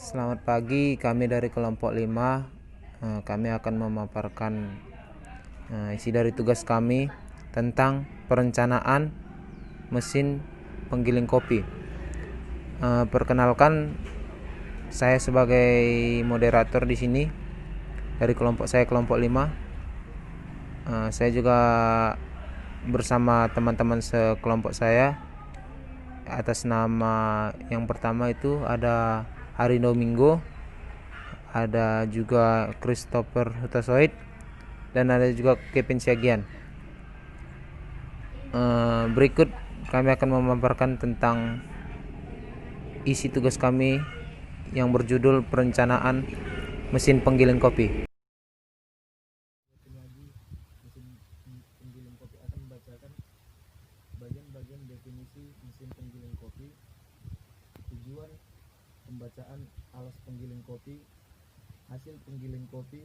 Selamat pagi, kami dari kelompok 5. Kami akan memaparkan isi dari tugas kami tentang perencanaan mesin penggiling kopi. Perkenalkan, saya sebagai moderator di sini dari kelompok saya, kelompok 5. Saya juga bersama teman-teman sekelompok saya. Atas nama yang pertama itu ada Hari Domingo, ada juga Christopher Hutasoid, dan ada juga Kevin Siagian. Berikut kami akan memaparkan tentang isi tugas kami yang berjudul perencanaan mesin penggiling kopi. Mesin penggiling kopi akan membacakan bagian-bagian definisi mesin penggiling kopi, tujuan pembacaan alas penggiling kopi, hasil penggiling kopi,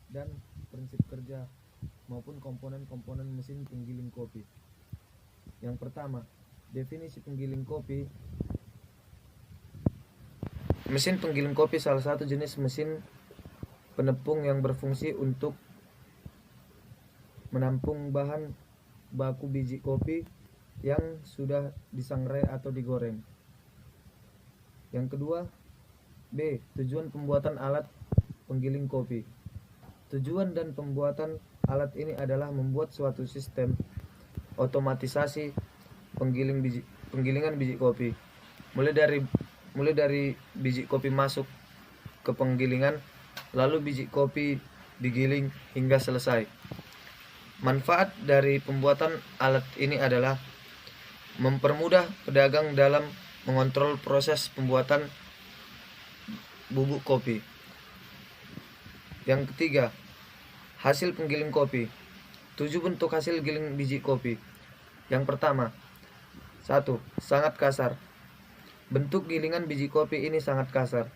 dan prinsip kerja maupun komponen-komponen mesin penggiling kopi. Yang pertama, definisi penggiling kopi. Mesin penggiling kopi salah satu jenis mesin penepung yang berfungsi untuk menampung bahan baku biji kopi yang sudah disangrai atau digoreng. Yang kedua, B. Tujuan pembuatan alat penggiling kopi. Tujuan dan pembuatan alat ini adalah membuat suatu sistem otomatisasi penggilingan biji kopi. Mulai dari biji kopi masuk ke penggilingan, lalu biji kopi digiling hingga selesai. Manfaat dari pembuatan alat ini adalah mempermudah pedagang dalam mengontrol proses pembuatan bubuk kopi. Yang ketiga, hasil penggiling kopi. 7 bentuk hasil giling biji kopi. Yang pertama, 1. Sangat kasar. Bentuk gilingan biji kopi ini sangat kasar,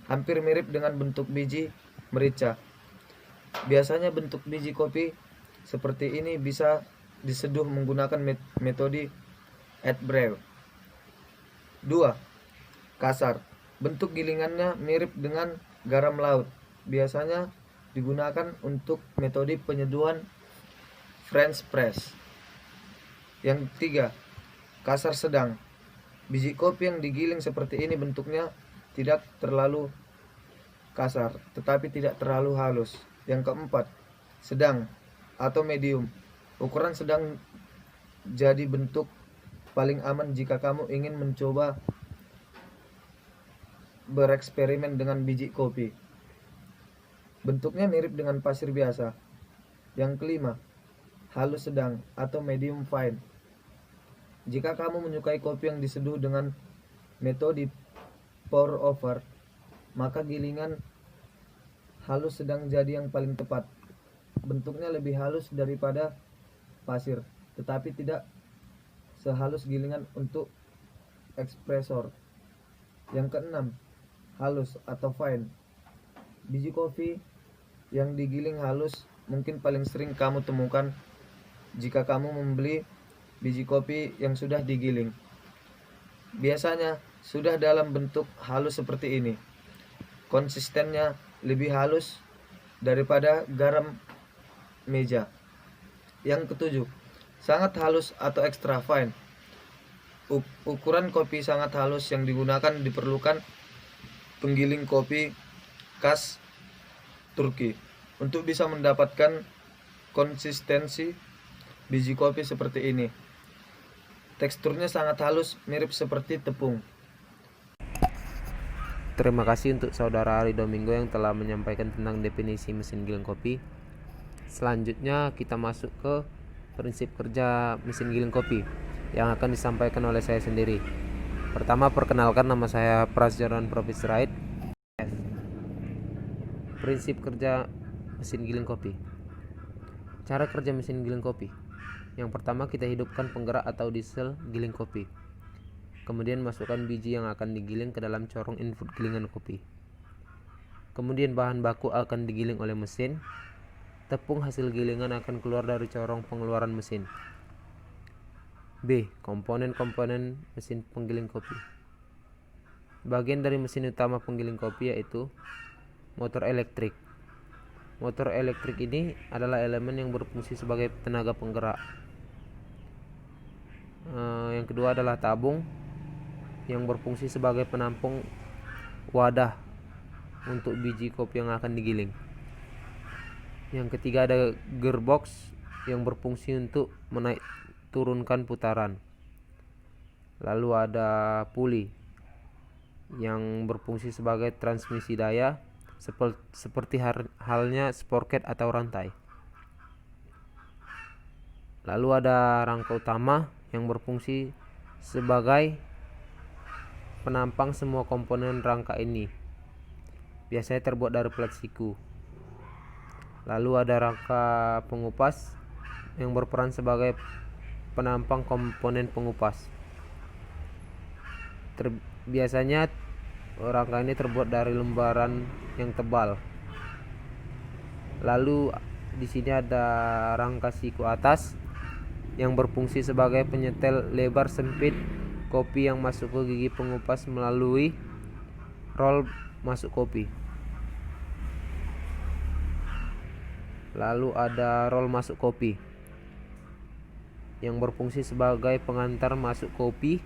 hampir mirip dengan bentuk biji merica. Biasanya bentuk biji kopi seperti ini bisa diseduh menggunakan metode at brew. 2. Kasar. Bentuk gilingannya mirip dengan garam laut. Biasanya digunakan untuk metode penyeduhan French press. Yang ketiga, kasar sedang. Biji kopi yang digiling seperti ini bentuknya tidak terlalu kasar, tetapi tidak terlalu halus. Yang keempat, sedang atau medium. Ukuran sedang jadi bentuk paling aman jika kamu ingin mencoba bereksperimen dengan biji kopi. Bentuknya mirip dengan pasir biasa. Yang kelima, halus sedang atau medium fine. Jika kamu menyukai kopi yang diseduh dengan metode pour over, maka gilingan halus sedang jadi yang paling tepat. Bentuknya lebih halus daripada pasir, tetapi tidak sehalus gilingan untuk espresso. Yang keenam, halus atau fine. Biji kopi yang digiling halus mungkin paling sering kamu temukan jika kamu membeli biji kopi yang sudah digiling. Biasanya sudah dalam bentuk halus seperti ini. Konsistennya lebih halus daripada garam meja. Yang ketujuh, sangat halus atau extra fine. Ukuran kopi sangat halus yang digunakan diperlukan penggiling kopi khas Turki untuk bisa mendapatkan konsistensi biji kopi seperti ini. Teksturnya sangat halus, mirip seperti tepung. Terima kasih untuk saudara Hari Domingo yang telah menyampaikan tentang definisi mesin giling kopi. Selanjutnya kita masuk ke prinsip kerja mesin giling kopi yang akan disampaikan oleh saya sendiri. Pertama, perkenalkan, nama saya Prasjaran Profis Rait. Prinsip kerja mesin giling kopi. Cara kerja mesin giling kopi. Yang pertama, kita hidupkan penggerak atau diesel giling kopi. Kemudian masukkan biji yang akan digiling ke dalam corong input gilingan kopi. Kemudian bahan baku akan digiling oleh mesin. Tepung hasil gilingan akan keluar dari corong pengeluaran mesin. B. Komponen-komponen mesin penggiling kopi. Bagian dari mesin utama penggiling kopi yaitu motor elektrik. Motor elektrik ini adalah elemen yang berfungsi sebagai tenaga penggerak. Yang kedua adalah tabung yang berfungsi sebagai penampung wadah untuk biji kopi yang akan digiling. Yang ketiga ada gearbox yang berfungsi untuk menaik turunkan putaran. Lalu ada puli yang berfungsi sebagai transmisi daya seperti halnya sprocket atau rantai. Lalu ada rangka utama yang berfungsi sebagai penampang semua komponen rangka ini. Biasanya terbuat dari plat siku. Lalu ada rangka pengupas yang berperan sebagai penampang komponen pengupas. Biasanya rangka ini terbuat dari lembaran yang tebal. Lalu di sini ada rangka siku atas yang berfungsi sebagai penyetel lebar sempit kopi yang masuk ke gigi pengupas melalui roll masuk kopi. Lalu ada roll masuk kopi yang berfungsi sebagai pengantar masuk kopi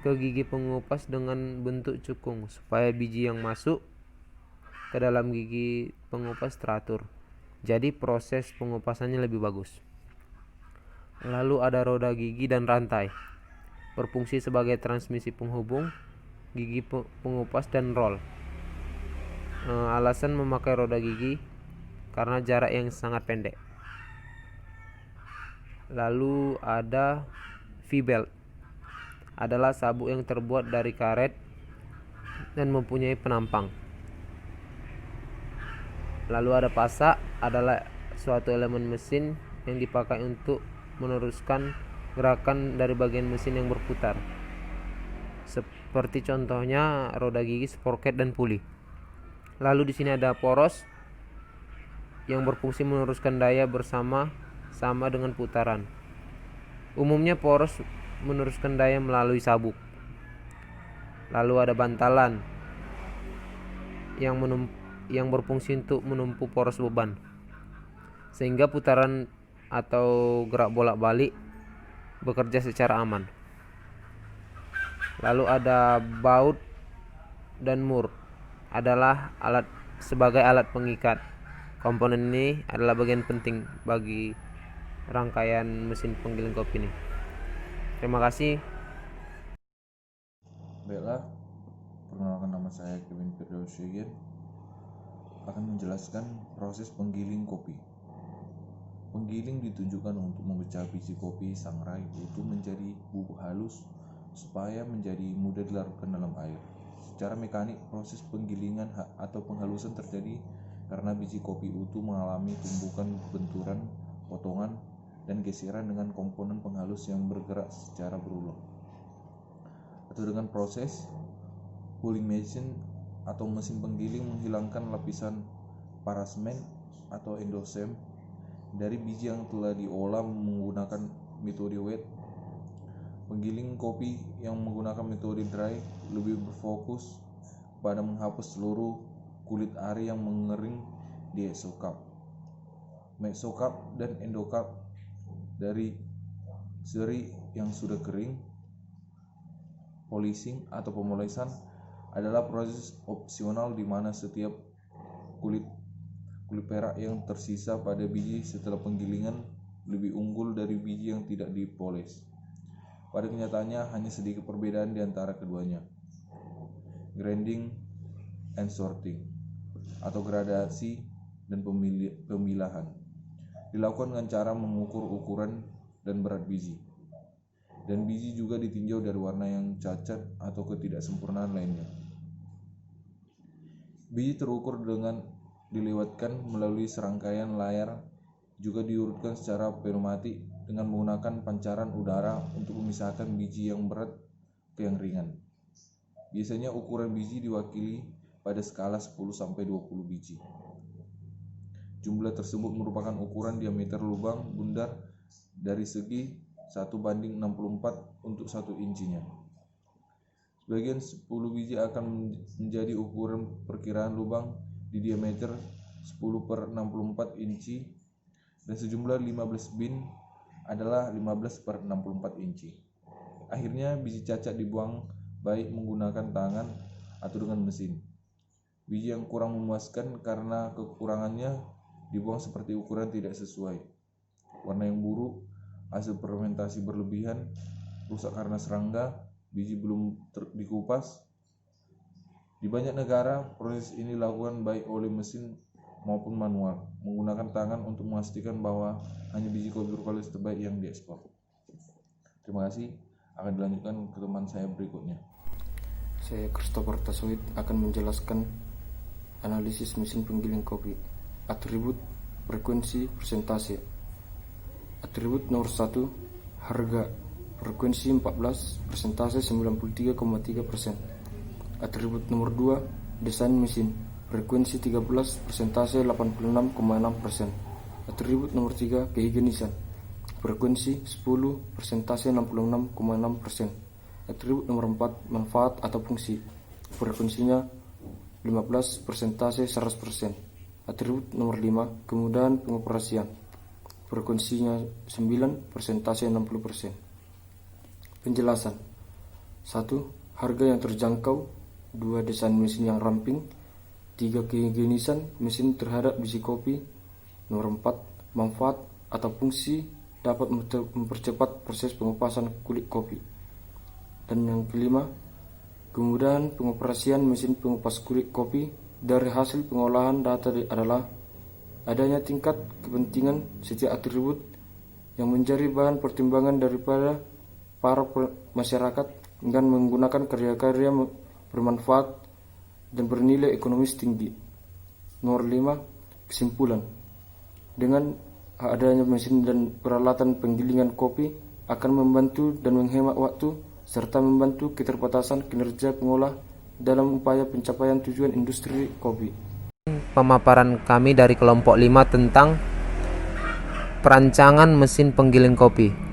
ke gigi pengupas dengan bentuk cukung supaya biji yang masuk ke dalam gigi pengupas teratur. Jadi proses pengupasannya lebih bagus. Lalu ada roda gigi dan rantai, berfungsi sebagai transmisi penghubung gigi pengupas dan roll. Alasan memakai roda gigi karena jarak yang sangat pendek. Lalu ada V-belt, adalah sabuk yang terbuat dari karet dan mempunyai penampang. Lalu ada pasak, adalah suatu elemen mesin yang dipakai untuk meneruskan gerakan dari bagian mesin yang berputar. Seperti contohnya roda gigi, sprocket dan puli. Lalu di sini ada poros yang berfungsi meneruskan daya sama dengan putaran. Umumnya poros meneruskan daya melalui sabuk. Lalu ada bantalan yang berfungsi untuk menumpu poros beban sehingga putaran atau gerak bolak-balik bekerja secara aman. Lalu ada baut dan mur, adalah sebagai alat pengikat. Komponen ini adalah bagian penting bagi rangkaian mesin penggiling kopi ini. Terima kasih. Baiklah, perkenalkan, nama saya Kevin Firdausyigen akan menjelaskan proses penggiling kopi. Penggiling ditujukan untuk memecah biji kopi sangrai utuh menjadi bubuk halus supaya menjadi mudah dilarutkan dalam air. Secara mekanik, proses penggilingan atau penghalusan terjadi karena biji kopi utuh mengalami tumbukan, benturan, potongan, dan geseran dengan komponen penghalus yang bergerak secara berulang. Atau dengan proses pulling machine atau mesin penggiling menghilangkan lapisan parasmen atau endosem dari biji yang telah diolah menggunakan metode wet. Penggiling kopi yang menggunakan metode dry lebih berfokus pada menghapus seluruh kulit ari yang mengering di exocup, mesocup, dan endocup dari seri yang sudah kering. Polishing atau pemolesan adalah proses opsional di mana setiap kulit perak yang tersisa pada biji setelah penggilingan lebih unggul dari biji yang tidak dipoles. Pada kenyataannya hanya sedikit perbedaan di antara keduanya. Grinding and sorting atau gradasi dan pemilahan dilakukan dengan cara mengukur ukuran dan berat biji. Dan biji juga ditinjau dari warna yang cacat atau ketidaksempurnaan lainnya. Biji terukur dengan dilewatkan melalui serangkaian layar, juga diurutkan secara pneumatik dengan menggunakan pancaran udara untuk memisahkan biji yang berat ke yang ringan. Biasanya ukuran biji diwakili pada skala 10-20 biji. Jumlah tersebut merupakan ukuran diameter lubang bundar dari segi 1:64 untuk 1 inchinya. Sebagian 10 biji akan menjadi ukuran perkiraan lubang di diameter 10 per 64 inci dan sejumlah 15 bin adalah 15 per 64 inci. Akhirnya biji cacat dibuang baik menggunakan tangan atau dengan mesin. Biji yang kurang memuaskan karena kekurangannya dibuang seperti ukuran tidak sesuai. Warna yang buruk, hasil fermentasi berlebihan, rusak karena serangga, biji belum dikupas. Di banyak negara, proses ini dilakukan baik oleh mesin maupun manual, menggunakan tangan untuk memastikan bahwa hanya biji kopi berkualitas terbaik yang diekspor. Terima kasih. Akan dilanjutkan ke teman saya berikutnya. Saya Christopher Tasoid akan menjelaskan analisis mesin penggiling kopi. Atribut, frekuensi, persentase. Atribut nomor 1, harga, frekuensi 14, persentase 93,3%. Atribut nomor 2, desain mesin, frekuensi 13, persentase 86,6%. Atribut nomor 3, kehigienisan, frekuensi 10, persentase 66,6%. Atribut nomor 4, manfaat atau fungsi, frekuensinya 15, persentase 100%. Atribut nomor 5, kemudahan pengoperasian, frekuensinya 9, persentase 60%. Penjelasan. 1. Harga yang terjangkau. 2. Desain mesin yang ramping. 3. Kehigienisan mesin terhadap biji kopi. Nomor 4. Manfaat atau fungsi dapat mempercepat proses pengupasan kulit kopi. Dan yang kelima, kemudahan pengoperasian mesin pengupas kulit kopi. Dari hasil pengolahan data adalah adanya tingkat kepentingan setiap atribut yang menjadi bahan pertimbangan daripada para masyarakat dengan menggunakan karya-karya bermanfaat dan bernilai ekonomis tinggi. Nomor 5, kesimpulan. Dengan adanya mesin dan peralatan penggilingan kopi akan membantu dan menghemat waktu serta membantu keterbatasan kinerja pengolah dalam upaya pencapaian tujuan industri kopi. Pemaparan kami dari kelompok 5 tentang perancangan mesin penggiling kopi.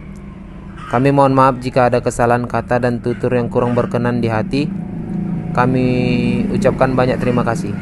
Kami mohon maaf jika ada kesalahan kata dan tutur yang kurang berkenan di hati. Kami ucapkan banyak terima kasih.